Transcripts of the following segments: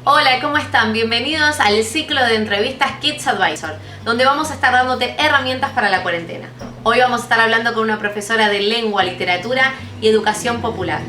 Hola, ¿cómo están? Bienvenidos al ciclo de entrevistas Kids Advisor, donde vamos a estar dándote herramientas para la cuarentena. Hoy vamos a estar hablando con una profesora de lengua, literatura y educación popular.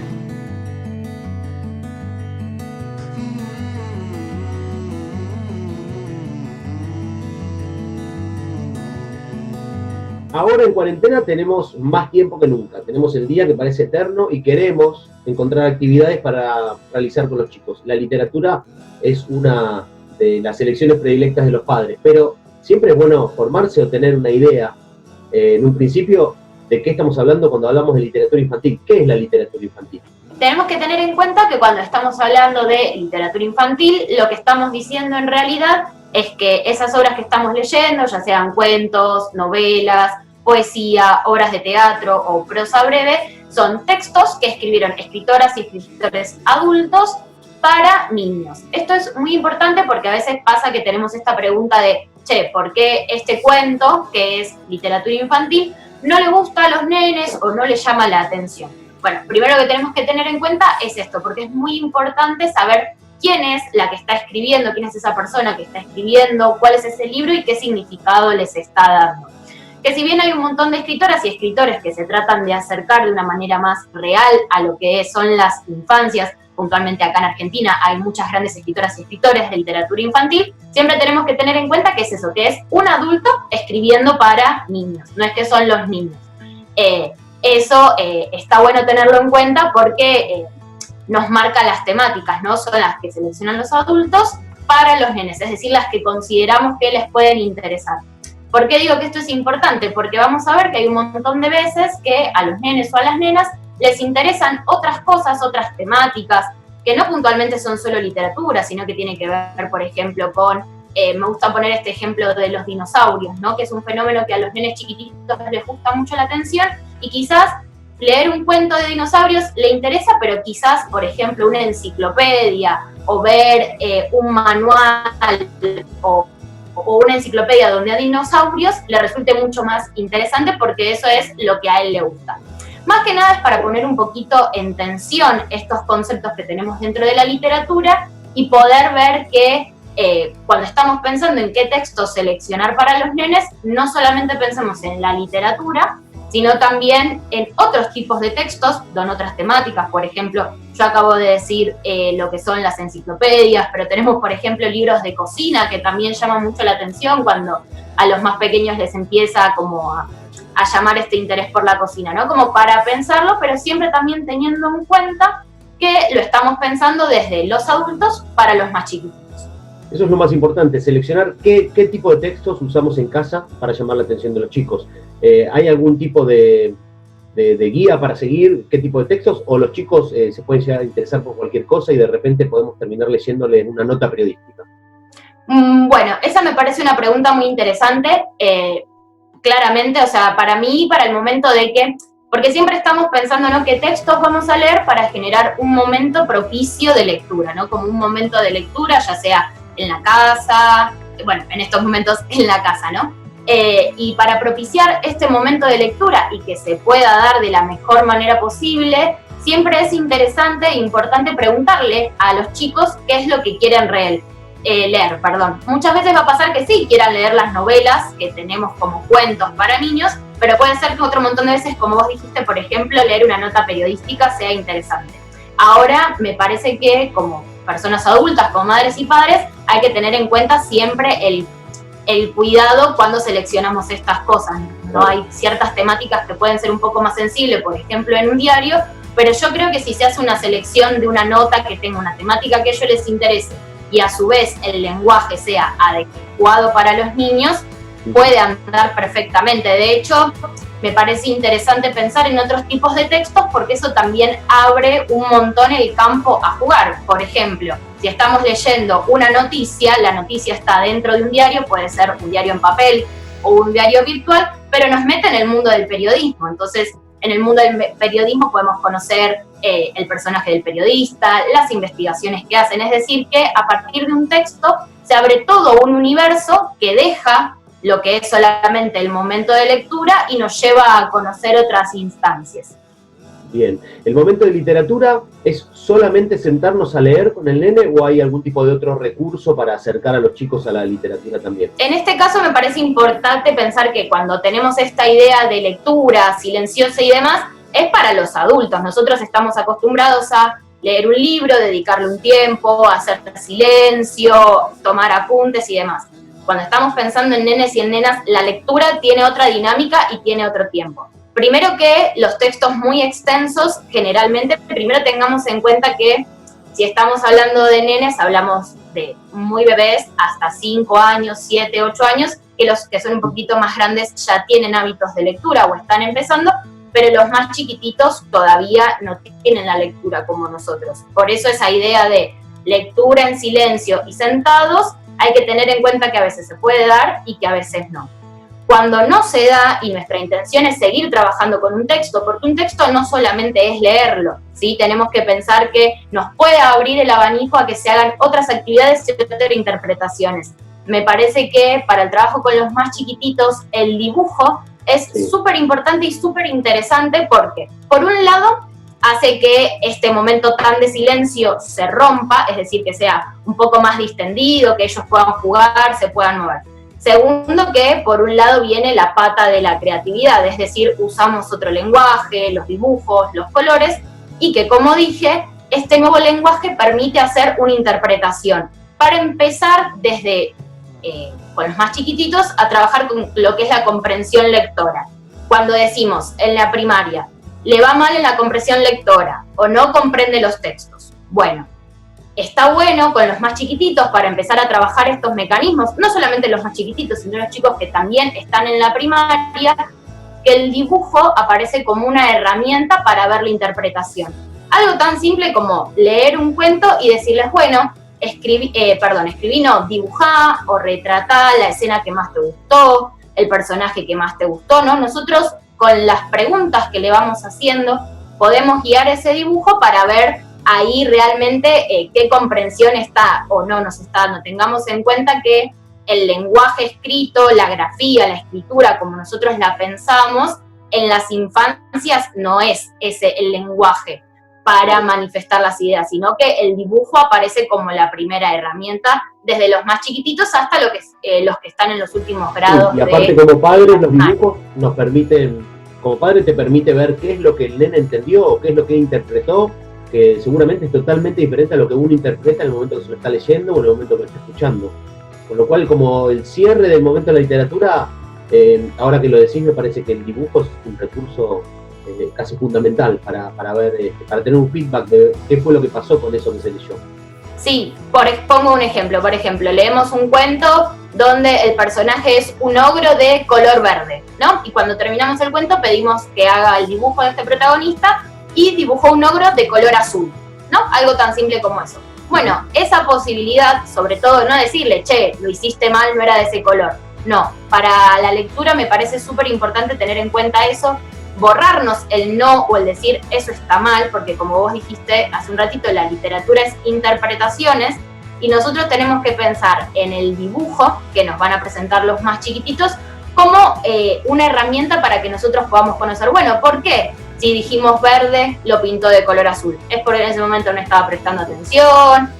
Ahora en cuarentena tenemos más tiempo que nunca, tenemos el día que parece eterno y queremos encontrar actividades para realizar con los chicos. La literatura es una de las elecciones predilectas de los padres, pero siempre es bueno formarse o tener una idea en un principio de qué estamos hablando cuando hablamos de literatura infantil. ¿Qué es la literatura infantil? Tenemos que tener en cuenta que cuando estamos hablando de literatura infantil, lo que estamos diciendo en realidad es que esas obras que estamos leyendo, ya sean cuentos, novelas, poesía, obras de teatro o prosa breve, son textos que escribieron escritoras y escritores adultos para niños. Esto es muy importante porque a veces pasa que tenemos esta pregunta de, ¿por qué este cuento, que es literatura infantil, no le gusta a los nenes o no le llama la atención? Bueno, primero que tenemos que tener en cuenta es esto, porque es muy importante saber quién es la que está escribiendo, quién es esa persona que está escribiendo, cuál es ese libro y qué significado les está dando. Que si bien hay un montón de escritoras y escritores que se tratan de acercar de una manera más real a lo que son las infancias, puntualmente acá en Argentina hay muchas grandes escritoras y escritores de literatura infantil, siempre tenemos que tener en cuenta que es eso, que es un adulto escribiendo para niños, no es que son los niños. Eso está bueno tenerlo en cuenta porque nos marca las temáticas, ¿no? Son las que seleccionan los adultos para los nenes, es decir, las que consideramos que les pueden interesar. ¿Por qué digo que esto es importante? Porque vamos a ver que hay un montón de veces que a los nenes o a las nenas les interesan otras cosas, otras temáticas, que no puntualmente son solo literatura, sino que tiene que ver, por ejemplo, con, me gusta poner este ejemplo de los dinosaurios, ¿no? Que es un fenómeno que a los nenes chiquititos les gusta mucho la atención, y quizás leer un cuento de dinosaurios le interesa, pero quizás, por ejemplo, una enciclopedia, o ver un manual, o una enciclopedia donde hay dinosaurios, le resulte mucho más interesante porque eso es lo que a él le gusta. Más que nada es para poner un poquito en tensión estos conceptos que tenemos dentro de la literatura y poder ver que cuando estamos pensando en qué texto seleccionar para los nenes, no solamente pensemos en la literatura, sino también en otros tipos de textos, con otras temáticas. Por ejemplo, yo acabo de decir lo que son las enciclopedias, pero tenemos, por ejemplo, libros de cocina que también llaman mucho la atención cuando a los más pequeños les empieza como a llamar este interés por la cocina, ¿no? Como para pensarlo, pero siempre también teniendo en cuenta que lo estamos pensando desde los adultos para los más chiquitos. Eso es lo más importante, seleccionar qué tipo de textos usamos en casa para llamar la atención de los chicos. ¿Hay algún tipo de guía para seguir qué tipo de textos? ¿O los chicos se pueden llegar a interesar por cualquier cosa y de repente podemos terminar leyéndole una nota periodística? Bueno, esa me parece una pregunta muy interesante. Claramente, o sea, para mí, para el momento de que, porque siempre estamos pensando, ¿no?, qué textos vamos a leer para generar un momento propicio de lectura, ¿no? Como un momento de lectura, ya sea en la casa, bueno, en estos momentos en la casa, ¿no? Y para propiciar este momento de lectura y que se pueda dar de la mejor manera posible, siempre es interesante e importante preguntarle a los chicos qué es lo que quieren leer. Muchas veces va a pasar que sí quieran leer las novelas que tenemos como cuentos para niños, pero puede ser que otro montón de veces, como vos dijiste, por ejemplo, leer una nota periodística sea interesante. Ahora, me parece que como personas adultas, como madres y padres, hay que tener en cuenta siempre el cuidado cuando seleccionamos estas cosas, ¿no? Hay ciertas temáticas que pueden ser un poco más sensibles, por ejemplo, en un diario, pero yo creo que si se hace una selección de una nota que tenga una temática que a ellos les interese y a su vez el lenguaje sea adecuado para los niños, puede andar perfectamente. De hecho, me parece interesante pensar en otros tipos de textos porque eso también abre un montón el campo a jugar. Por ejemplo, si estamos leyendo una noticia, la noticia está dentro de un diario, puede ser un diario en papel o un diario virtual, pero nos mete en el mundo del periodismo. Entonces, en el mundo del periodismo podemos conocer el personaje del periodista, las investigaciones que hacen. Es decir, que a partir de un texto se abre todo un universo que deja lo que es solamente el momento de lectura y nos lleva a conocer otras instancias. Bien. ¿El momento de literatura es solamente sentarnos a leer con el nene o hay algún tipo de otro recurso para acercar a los chicos a la literatura también? En este caso me parece importante pensar que cuando tenemos esta idea de lectura silenciosa y demás, es para los adultos. Nosotros estamos acostumbrados a leer un libro, dedicarle un tiempo, hacer silencio, tomar apuntes y demás. Cuando estamos pensando en nenes y en nenas, la lectura tiene otra dinámica y tiene otro tiempo. Primero que los textos muy extensos, generalmente, primero tengamos en cuenta que si estamos hablando de nenes, hablamos de muy bebés, hasta 5 años, 7, 8 años, que los que son un poquito más grandes ya tienen hábitos de lectura o están empezando, pero los más chiquititos todavía no tienen la lectura como nosotros. Por eso esa idea de lectura en silencio y sentados, hay que tener en cuenta que a veces se puede dar y que a veces no. Cuando no se da y nuestra intención es seguir trabajando con un texto, porque un texto no solamente es leerlo, ¿sí? Tenemos que pensar que nos puede abrir el abanico a que se hagan otras actividades y otras interpretaciones. Me parece que para el trabajo con los más chiquititos, el dibujo es súper importante y súper interesante porque, por un lado, hace que este momento tan de silencio se rompa, es decir, que sea un poco más distendido, que ellos puedan jugar, se puedan mover. Segundo, que por un lado viene la pata de la creatividad, es decir, usamos otro lenguaje, los dibujos, los colores, y que, como dije, este nuevo lenguaje permite hacer una interpretación. Para empezar, desde con los más chiquititos, a trabajar con lo que es la comprensión lectora. Cuando decimos en la primaria, le va mal en la comprensión lectora o no comprende los textos. Bueno, está bueno con los más chiquititos para empezar a trabajar estos mecanismos, no solamente los más chiquititos, sino los chicos que también están en la primaria, que el dibujo aparece como una herramienta para ver la interpretación. Algo tan simple como leer un cuento y decirles, bueno, dibujá o retratá la escena que más te gustó, el personaje que más te gustó, ¿no? Nosotros, con las preguntas que le vamos haciendo, podemos guiar ese dibujo para ver ahí realmente qué comprensión está o no nos está dando. Tengamos en cuenta que el lenguaje escrito, la grafía, la escritura, como nosotros la pensamos, en las infancias no es ese el lenguaje para manifestar las ideas, sino que el dibujo aparece como la primera herramienta desde los más chiquititos hasta los que están en los últimos grados. Y aparte, como padres, los dibujos nos permiten, como padre te permite ver qué es lo que el nene entendió o qué es lo que interpretó, que seguramente es totalmente diferente a lo que uno interpreta en el momento que se lo está leyendo o en el momento que lo está escuchando. Con lo cual, como el cierre del momento de la literatura, ahora que lo decís, me parece que el dibujo es un recurso casi fundamental para ver, para tener un feedback de qué fue lo que pasó con eso que se leyó. Sí, pongo un ejemplo. Por ejemplo, leemos un cuento donde el personaje es un ogro de color verde, ¿no? Y cuando terminamos el cuento pedimos que haga el dibujo de este protagonista y dibujó un ogro de color azul, ¿no? Algo tan simple como eso. Bueno, esa posibilidad, sobre todo no decirle, che, lo hiciste mal, no era de ese color. No, para la lectura me parece súper importante tener en cuenta eso, borrarnos el no o el decir eso está mal, porque como vos dijiste hace un ratito, la literatura es interpretaciones y nosotros tenemos que pensar en el dibujo que nos van a presentar los más chiquititos como una herramienta para que nosotros podamos conocer, bueno, ¿por qué? Si dijimos verde, lo pintó de color azul. Es porque en ese momento no estaba prestando atención,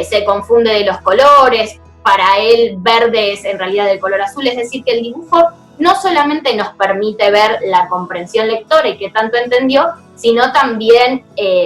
se confunde de los colores, para él verde es en realidad del color azul, es decir, que el dibujo no solamente nos permite ver la comprensión lectora y qué tanto entendió, sino también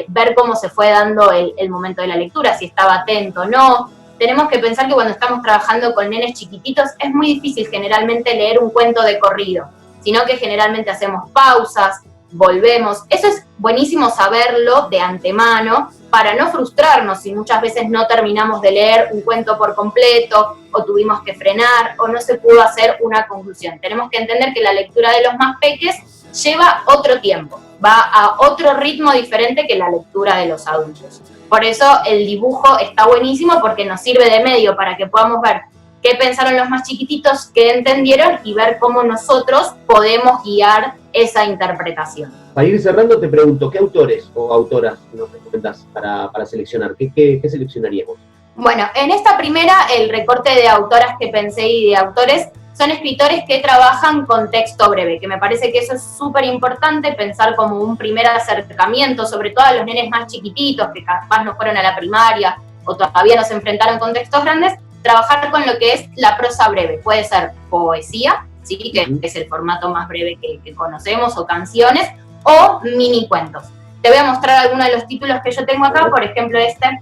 ver cómo se fue dando el momento de la lectura, si estaba atento o no. Tenemos que pensar que cuando estamos trabajando con nenes chiquititos es muy difícil generalmente leer un cuento de corrido, sino que generalmente hacemos pausas, volvemos. Eso es buenísimo saberlo de antemano para no frustrarnos si muchas veces no terminamos de leer un cuento por completo o tuvimos que frenar o no se pudo hacer una conclusión. Tenemos que entender que la lectura de los más peques lleva otro tiempo, va a otro ritmo diferente que la lectura de los adultos. Por eso el dibujo está buenísimo porque nos sirve de medio para que podamos ver qué pensaron los más chiquititos, qué entendieron y ver cómo nosotros podemos guiar esa interpretación. Para ir cerrando, te pregunto, ¿qué autores o autoras nos recomendás para seleccionar? ¿Qué seleccionaríamos? Bueno, en esta primera, el recorte de autoras que pensé y de autores son escritores que trabajan con texto breve, que me parece que eso es súper importante, pensar como un primer acercamiento, sobre todo a los nenes más chiquititos, que capaz no fueron a la primaria o todavía no se enfrentaron con textos grandes, trabajar con lo que es la prosa breve. Puede ser poesía, ¿sí? Que es el formato más breve que conocemos, o canciones, o mini cuentos. Te voy a mostrar algunos de los títulos que yo tengo acá, por ejemplo este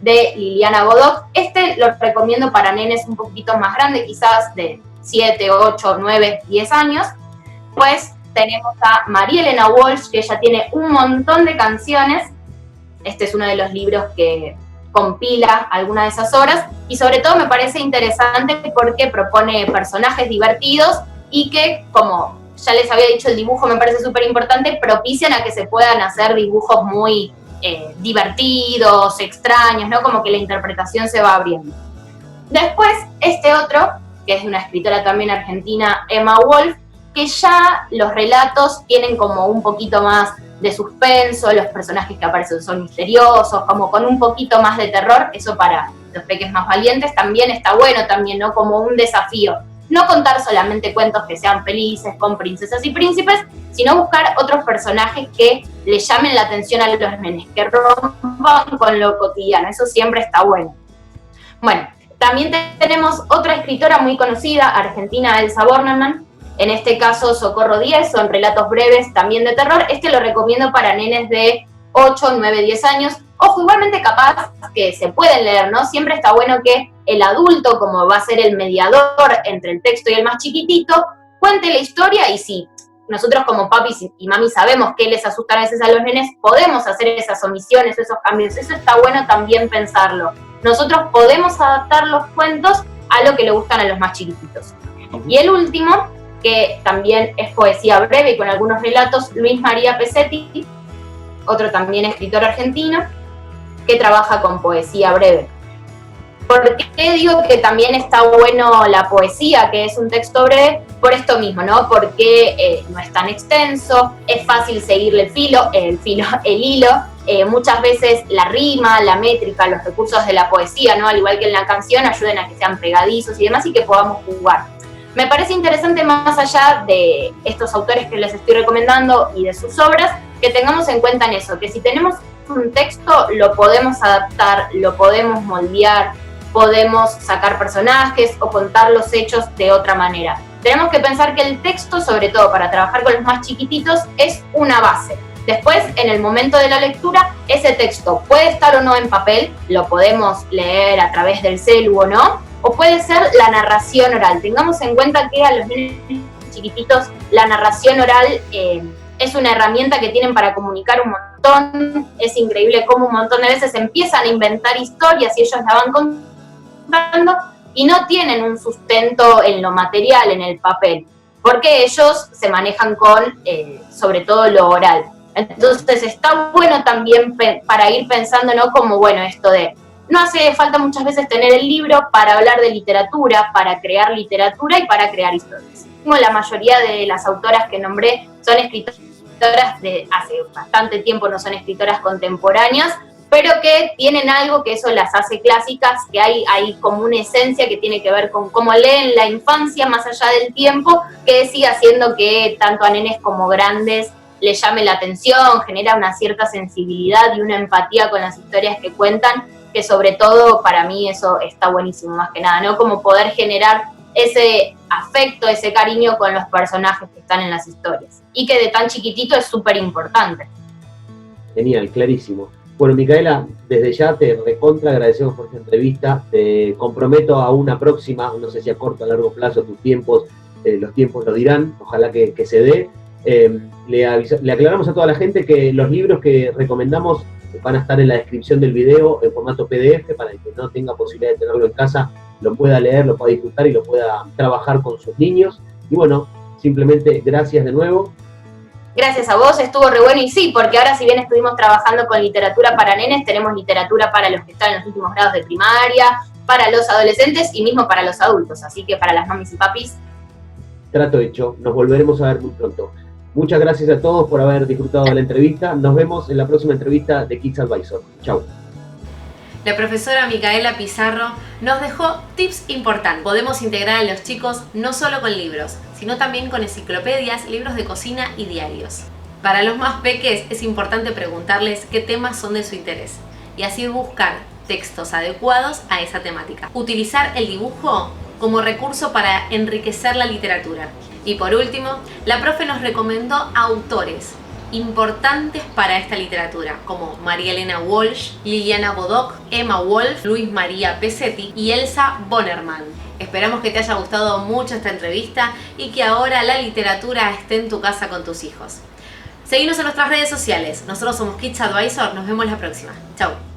de Liliana Bodoc. Este lo recomiendo para nenes un poquito más grandes, quizás de 7, 8, 9, 10 años. Pues tenemos a María Elena Walsh, que ella tiene un montón de canciones. Este es uno de los libros que compila algunas de esas obras, y sobre todo me parece interesante porque propone personajes divertidos y que, como ya les había dicho, el dibujo me parece súper importante, propician a que se puedan hacer dibujos muy divertidos, extraños, ¿no? Como que la interpretación se va abriendo. Después, este otro, que es de una escritora también argentina, Emma Wolf, que ya los relatos tienen como un poquito más de suspenso, los personajes que aparecen son misteriosos, como con un poquito más de terror. Eso para los peques más valientes también está bueno, también, ¿no? Como un desafío. No contar solamente cuentos que sean felices con princesas y príncipes, sino buscar otros personajes que le llamen la atención a los nenes, que rompan con lo cotidiano. Eso siempre está bueno. Bueno, también tenemos otra escritora muy conocida, argentina, Elsa Bornemann. En este caso, Socorro 10, son relatos breves también de terror. Este lo recomiendo para nenes de 8, 9, 10 años. Ojo, igualmente capaz que se pueden leer, ¿no? Siempre está bueno que el adulto, como va a ser el mediador entre el texto y el más chiquitito, cuente la historia, y si nosotros como papis y mami sabemos que les asusta a veces a los nenes, podemos hacer esas omisiones, esos cambios. Eso está bueno también pensarlo. Nosotros podemos adaptar los cuentos a lo que le gustan a los más chiquititos. Y el último, que también es poesía breve y con algunos relatos, Luis María Pesetti, otro también escritor argentino, que trabaja con poesía breve. ¿Por qué digo que también está bueno la poesía, que es un texto breve? Por esto mismo, ¿no? Porque no es tan extenso, es fácil seguirle el hilo. Muchas veces la rima, la métrica, los recursos de la poesía, ¿no? Al igual que en la canción, ayuden a que sean pegadizos y demás, y que podamos jugar. Me parece interesante, más allá de estos autores que les estoy recomendando y de sus obras, que tengamos en cuenta en eso, que si tenemos un texto, lo podemos adaptar, lo podemos moldear, podemos sacar personajes o contar los hechos de otra manera. Tenemos que pensar que el texto, sobre todo para trabajar con los más chiquititos, es una base. Después, en el momento de la lectura, ese texto puede estar o no en papel, lo podemos leer a través del celu o no, o puede ser la narración oral. Tengamos en cuenta que a los niños chiquititos la narración oral es una herramienta que tienen para comunicar un montón. Es increíble cómo un montón de veces empiezan a inventar historias y ellos la van contando y no tienen un sustento en lo material, en el papel, porque ellos se manejan con, sobre todo, lo oral. Entonces está bueno también para ir pensando, ¿no? Como, bueno, esto de no hace falta muchas veces tener el libro para hablar de literatura, para crear literatura y para crear historias. Como la mayoría de las autoras que nombré son escritoras de hace bastante tiempo, no son escritoras contemporáneas, pero que tienen algo que eso las hace clásicas, que hay como una esencia que tiene que ver con cómo leen la infancia más allá del tiempo, que sigue haciendo que tanto a nenes como grandes les llame la atención, genera una cierta sensibilidad y una empatía con las historias que cuentan, que sobre todo para mí eso está buenísimo, más que nada, ¿no? Como poder generar ese afecto, ese cariño con los personajes que están en las historias, y que de tan chiquitito es súper importante. Genial, clarísimo. Bueno, Micaela, desde ya te recontra agradecemos por esta entrevista, te comprometo a una próxima, no sé si a corto o a largo plazo, tus tiempos, los tiempos lo dirán, ojalá que se dé. Le aclaramos a toda la gente que los libros que recomendamos van a estar en la descripción del video en formato PDF, para el que no tenga posibilidad de tenerlo en casa, lo pueda leer, lo pueda disfrutar y lo pueda trabajar con sus niños. Y bueno, simplemente gracias de nuevo. Gracias a vos, estuvo re bueno, y sí, porque ahora si bien estuvimos trabajando con literatura para nenes, tenemos literatura para los que están en los últimos grados de primaria, para los adolescentes y mismo para los adultos, así que para las mamis y papis. Trato hecho, nos volveremos a ver muy pronto. Muchas gracias a todos por haber disfrutado de la entrevista. Nos vemos en la próxima entrevista de Kids Advisor. Chau. La profesora Micaela Pizarro nos dejó tips importantes. Podemos integrar a los chicos no solo con libros, sino también con enciclopedias, libros de cocina y diarios. Para los más peques es importante preguntarles qué temas son de su interés y así buscar textos adecuados a esa temática. Utilizar el dibujo como recurso para enriquecer la literatura. Y por último, la profe nos recomendó autores importantes para esta literatura, como María Elena Walsh, Liliana Bodoc, Emma Wolf, Luis María Pesetti y Elsa Bonerman. Esperamos que te haya gustado mucho esta entrevista y que ahora la literatura esté en tu casa con tus hijos. Seguinos en nuestras redes sociales. Nosotros somos Kids Advisor. Nos vemos la próxima. Chau.